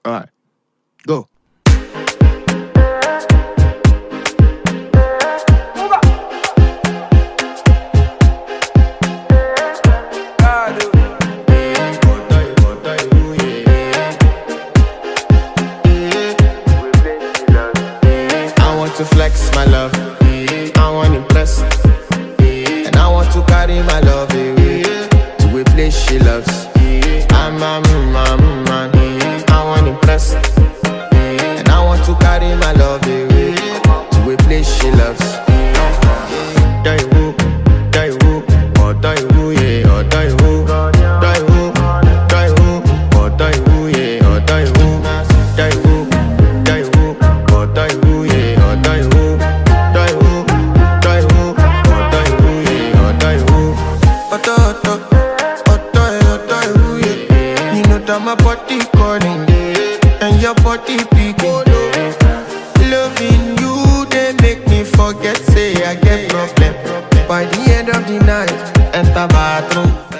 Alright, go. To flex my love, I want to impress, and I want to carry my love away to a place she loves. I'm a man, I want to impress, and I want to carry my love away to a place she loves. Die woo, or die woo, yeah, or die woo, die woo, or die woo, yeah, or die woo, die woo, or die woo, yeah. My body calling, and your body picking. Loving you, they make me forget, say I get problem. By the end of the night, enter bathroom.